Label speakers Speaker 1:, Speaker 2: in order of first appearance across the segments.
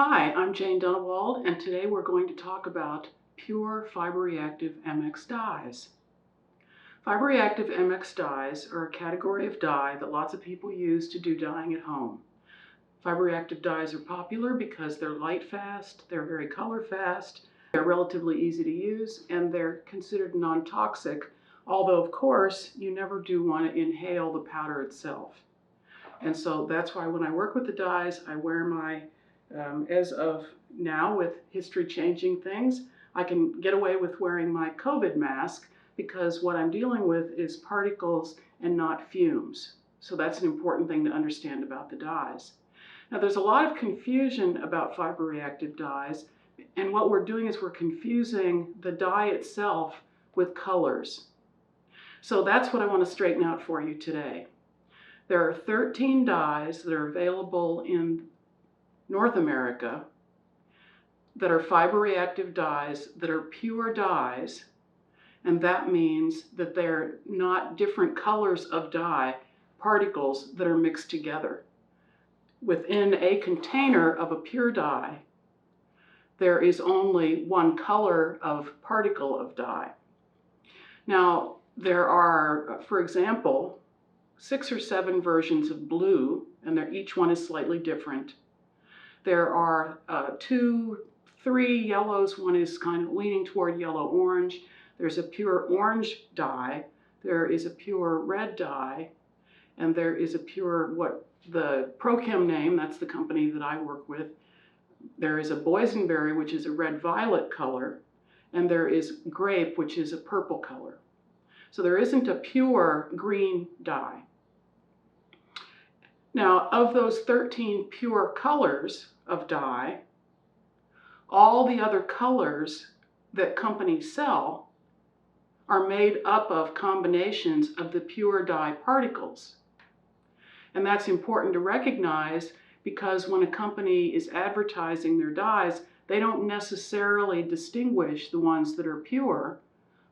Speaker 1: Hi, I'm Jane Dunnewold, and today we're going to talk about pure fiber-reactive MX dyes. Fiber-reactive MX dyes are a category of dye that lots of people use to do dyeing at home. Fiber-reactive dyes are popular because they're light-fast, they're very color-fast, they're relatively easy to use, and they're considered non-toxic, although of course you never do want to inhale the powder itself. And so that's why when I work with the dyes, I wear my as of now, with history changing things, I can get away with wearing my COVID mask because what I'm dealing with is particles and not fumes. So that's an important thing to understand about the dyes. Now, there's a lot of confusion about fiber-reactive dyes, and what we're doing is we're confusing the dye itself with colors. So that's what I want to straighten out for you today. There are 13 dyes that are available in North America that are fiber-reactive dyes that are pure dyes, and that means that they're not different colors of dye, particles that are mixed together. Within a container of a pure dye, there is only one color of particle of dye. Now, there are, for example, 6 or 7 versions of blue, and each one is slightly different. There are 2, 3 yellows. One is kind of leaning toward yellow-orange. There's a pure orange dye. There is a pure red dye. And there is a pure, what the Prochem name, that's the company that I work with. There is a boysenberry, which is a red-violet color. And there is grape, which is a purple color. So there isn't a pure green dye. Now, of those 13 pure colors of dye, all the other colors that companies sell are made up of combinations of the pure dye particles. And that's important to recognize because when a company is advertising their dyes, they don't necessarily distinguish the ones that are pure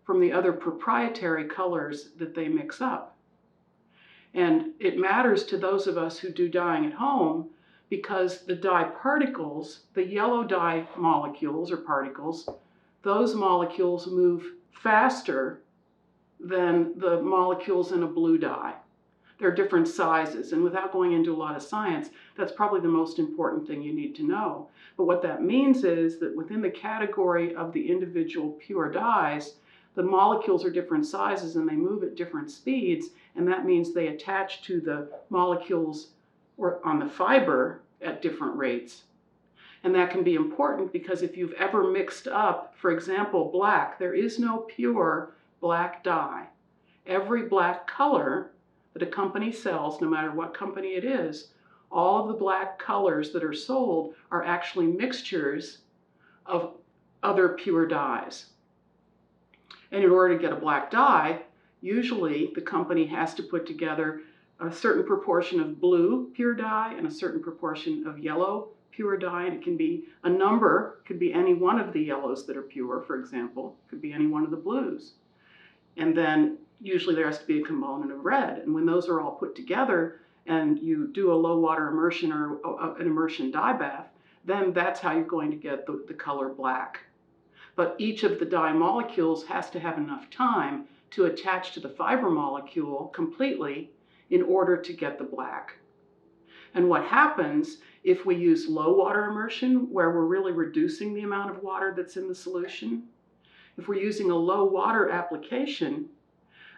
Speaker 1: from the other proprietary colors that they mix up. And it matters to those of us who do dyeing at home because the dye particles, the yellow dye molecules or particles, those molecules move faster than the molecules in a blue dye. They're different sizes, and without going into a lot of science, that's probably the most important thing you need to know. But what that means is that within the category of the individual pure dyes, the molecules are different sizes and they move at different speeds, and that means they attach to the molecules or on the fiber at different rates. And that can be important because if you've ever mixed up, for example, black, there is no pure black dye. Every black color that a company sells, no matter what company it is, all of the black colors that are sold are actually mixtures of other pure dyes. And in order to get a black dye, usually the company has to put together a certain proportion of blue pure dye and a certain proportion of yellow pure dye. And it can be a number, could be any one of the yellows that are pure, for example, could be any one of the blues. And then usually there has to be a component of red. And when those are all put together and you do a low water immersion or an immersion dye bath, then that's how you're going to get the color black. But each of the dye molecules has to have enough time to attach to the fiber molecule completely in order to get the black. And what happens if we use low water immersion, where we're really reducing the amount of water that's in the solution? If we're using a low water application,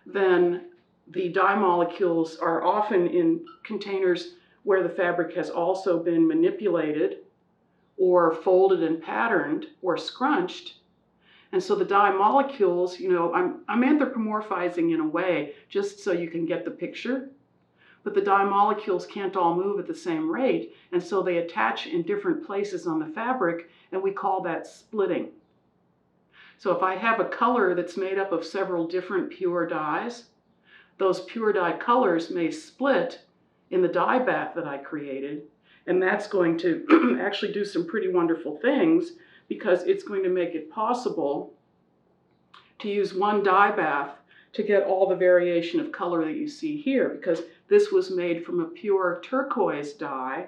Speaker 1: then the dye molecules are often in containers where the fabric has also been manipulated or folded and patterned or scrunched. And so the dye molecules, I'm anthropomorphizing in a way just so you can get the picture, but the dye molecules can't all move at the same rate, and so they attach in different places on the fabric, and we call that splitting. So if I have a color that's made up of several different pure dyes, those pure dye colors may split in the dye bath that I created, and that's going to actually do some pretty wonderful things because it's going to make it possible to use one dye bath to get all the variation of color that you see here, because this was made from a pure turquoise dye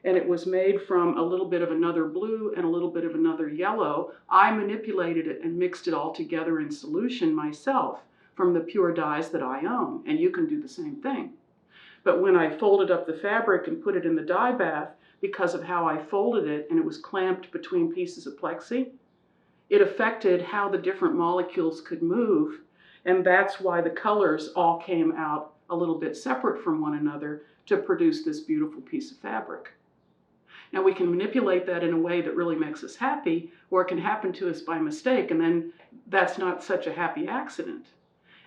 Speaker 1: and it was made from a little bit of another blue and a little bit of another yellow. I manipulated it and mixed it all together in solution myself from the pure dyes that I own, and you can do the same thing. But when I folded up the fabric and put it in the dye bath, because of how I folded it and it was clamped between pieces of plexi, it affected how the different molecules could move, and that's why the colors all came out a little bit separate from one another to produce this beautiful piece of fabric. Now we can manipulate that in a way that really makes us happy, or it can happen to us by mistake, and then that's not such a happy accident.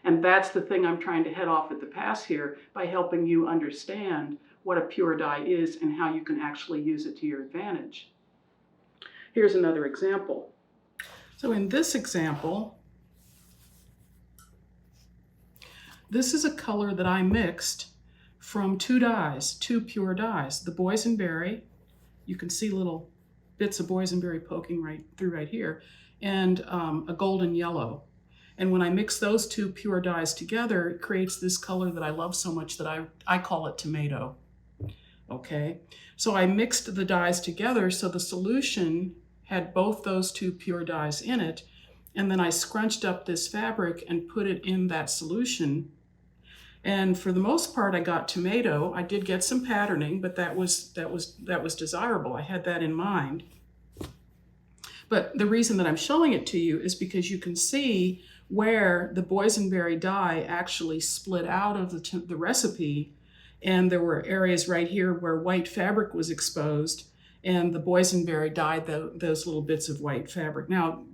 Speaker 1: And that's the thing I'm trying to head off at the pass here by helping you understand what a pure dye is and how you can actually use it to your advantage. Here's another example. So in this example, this is a color that I mixed from two dyes, two pure dyes. The boysenberry, you can see little bits of boysenberry poking right through right here, and a golden yellow. And when I mix those two pure dyes together, it creates this color that I love so much that I call it tomato. Okay, so I mixed the dyes together so the solution had both those two pure dyes in it, and then I scrunched up this fabric and put it in that solution. And for the most part, I got tomato. I did get some patterning, but that was desirable. I had that in mind. But the reason that I'm showing it to you is because you can see where the boysenberry dye actually split out of the recipe, and there were areas right here where white fabric was exposed, and the boysenberry dyed those little bits of white fabric. Now,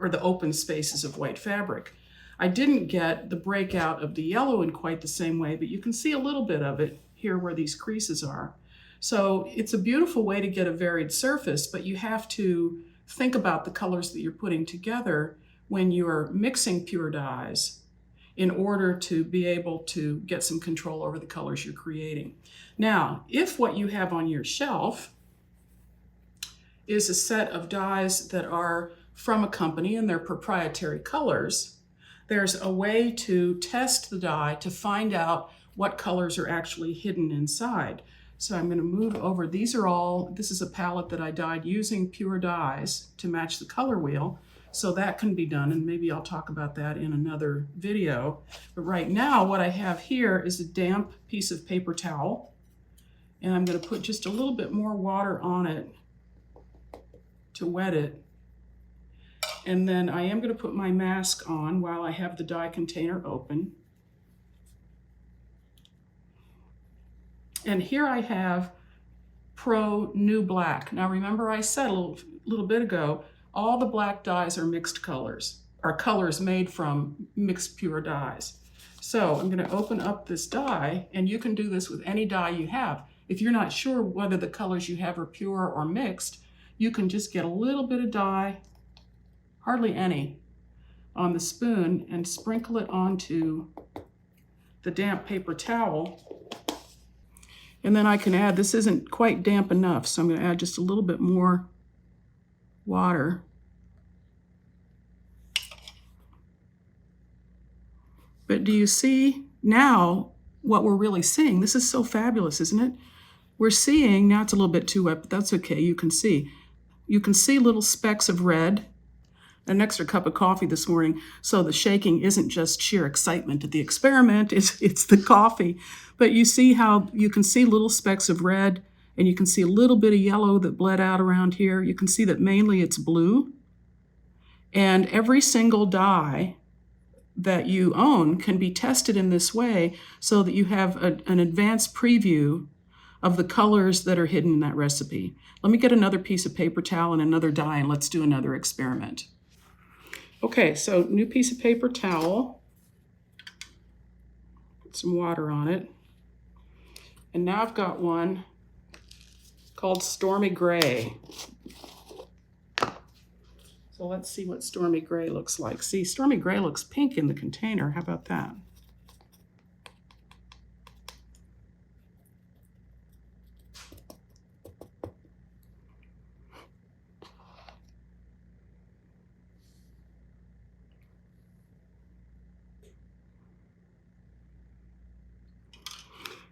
Speaker 1: or the open spaces of white fabric. I didn't get the breakout of the yellow in quite the same way, but you can see a little bit of it here where these creases are. So it's a beautiful way to get a varied surface, but you have to think about the colors that you're putting together when you're mixing pure dyes in order to be able to get some control over the colors you're creating. Now, if what you have on your shelf is a set of dyes that are from a company and they're proprietary colors, there's a way to test the dye to find out what colors are actually hidden inside. So I'm going to move over. This is a palette that I dyed using pure dyes to match the color wheel. So that can be done, and maybe I'll talk about that in another video. But right now, what I have here is a damp piece of paper towel, and I'm going to put just a little bit more water on it to wet it. And then I am going to put my mask on while I have the dye container open. And here I have Pro New Black. Now remember I said a little bit ago, all the black dyes are mixed colors, are colors made from mixed pure dyes. So I'm going to open up this dye, and you can do this with any dye you have. If you're not sure whether the colors you have are pure or mixed, you can just get a little bit of dye, hardly any, on the spoon and sprinkle it onto the damp paper towel. And then I can add, this isn't quite damp enough, so I'm going to add just a little bit more water. But do you see now what we're really seeing? This is so fabulous, isn't it? We're seeing, now it's a little bit too wet, but that's okay, you can see. You can see little specks of red. An extra cup of coffee this morning, so the shaking isn't just sheer excitement at the experiment, it's the coffee. But you see how you can see little specks of red, and you can see a little bit of yellow that bled out around here. You can see that mainly it's blue. And every single dye that you own can be tested in this way so that you have an advanced preview of the colors that are hidden in that recipe. Let me get another piece of paper towel and another dye, and let's do another experiment. Okay, so new piece of paper towel. Put some water on it. And now I've got one called Stormy Gray. So let's see what Stormy Gray looks like. See, Stormy Gray looks pink in the container. How about that?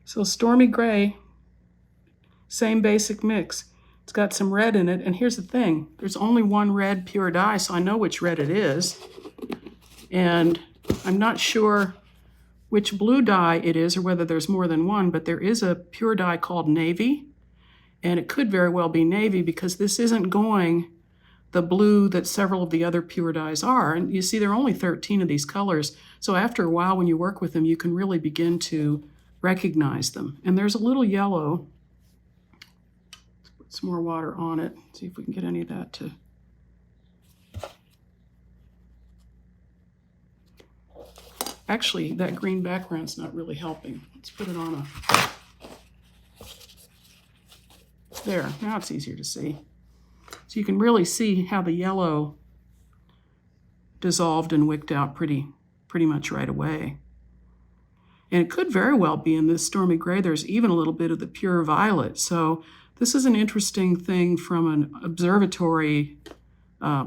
Speaker 1: So Stormy Gray Same basic mix. It's got some red in it, and here's the thing. There's only one red pure dye, so I know which red it is. And I'm not sure which blue dye it is or whether there's more than one, but there is a pure dye called navy, and it could very well be navy because this isn't going the blue that several of the other pure dyes are. And you see there are only 13 of these colors, so after a while when you work with them, you can really begin to recognize them. And there's a little yellow. Let's put some more water on it, see if we can get any of that to... Actually, that green background's not really helping. Let's put it on a... There, now it's easier to see. So you can really see how the yellow dissolved and wicked out pretty much right away. And it could very well be in this stormy gray, there's even a little bit of the pure violet. So this is an interesting thing from an observatory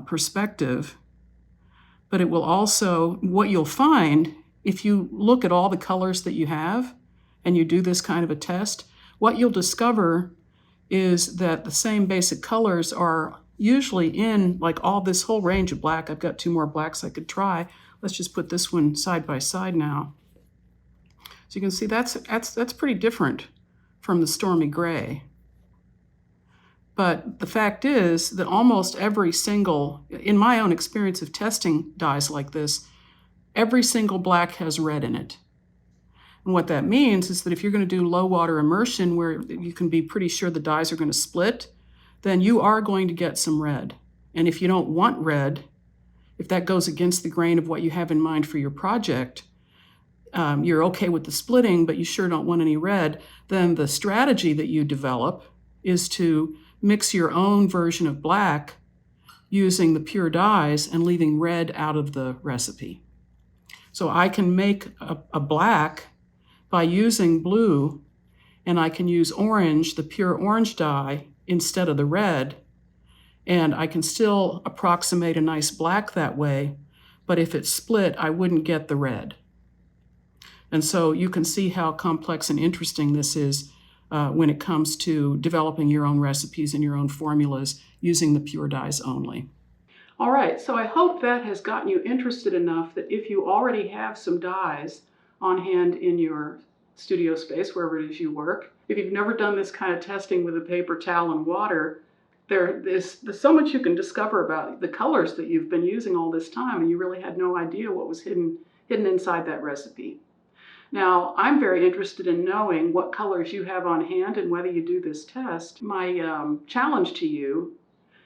Speaker 1: perspective. But it will also, what you'll find, if you look at all the colors that you have and you do this kind of a test, what you'll discover is that the same basic colors are usually in like all this whole range of black. I've got two more blacks I could try. Let's just put this one side by side now. So you can see that's pretty different from the stormy gray. But the fact is that almost every single, in my own experience of testing dyes like this, every single black has red in it. And what that means is that if you're going to do low water immersion where you can be pretty sure the dyes are going to split, then you are going to get some red. And if you don't want red, if that goes against the grain of what you have in mind for your project, you're okay with the splitting, but you sure don't want any red, then the strategy that you develop is to mix your own version of black using the pure dyes and leaving red out of the recipe. So I can make a black by using blue, and I can use orange, the pure orange dye, instead of the red, and I can still approximate a nice black that way, but if it's split, I wouldn't get the red. And so you can see how complex and interesting this is when it comes to developing your own recipes and your own formulas using the pure dyes only. All right, so I hope that has gotten you interested enough that if you already have some dyes on hand in your studio space, wherever it is you work, if you've never done this kind of testing with a paper towel and water, there's so much you can discover about the colors that you've been using all this time, and you really had no idea what was hidden inside that recipe. Now, I'm very interested in knowing what colors you have on hand and whether you do this test. My challenge to you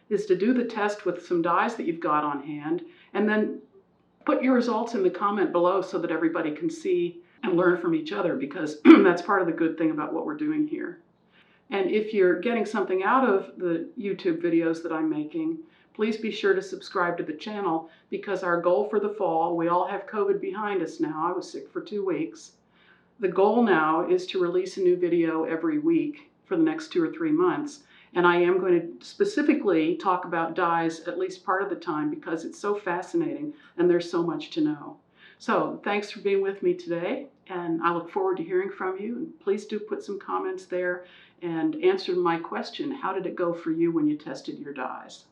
Speaker 1: is to do the test with some dyes that you've got on hand, and then put your results in the comment below so that everybody can see and learn from each other, because that's part of the good thing about what we're doing here. And if you're getting something out of the YouTube videos that I'm making, please be sure to subscribe to the channel, because our goal for the fall, we all have COVID behind us now. I was sick for 2 weeks. The goal now is to release a new video every week for the next 2 or 3 months. And I am going to specifically talk about dyes at least part of the time, because it's so fascinating and there's so much to know. So thanks for being with me today, and I look forward to hearing from you. And please do put some comments there and answer my question: how did it go for you when you tested your dyes?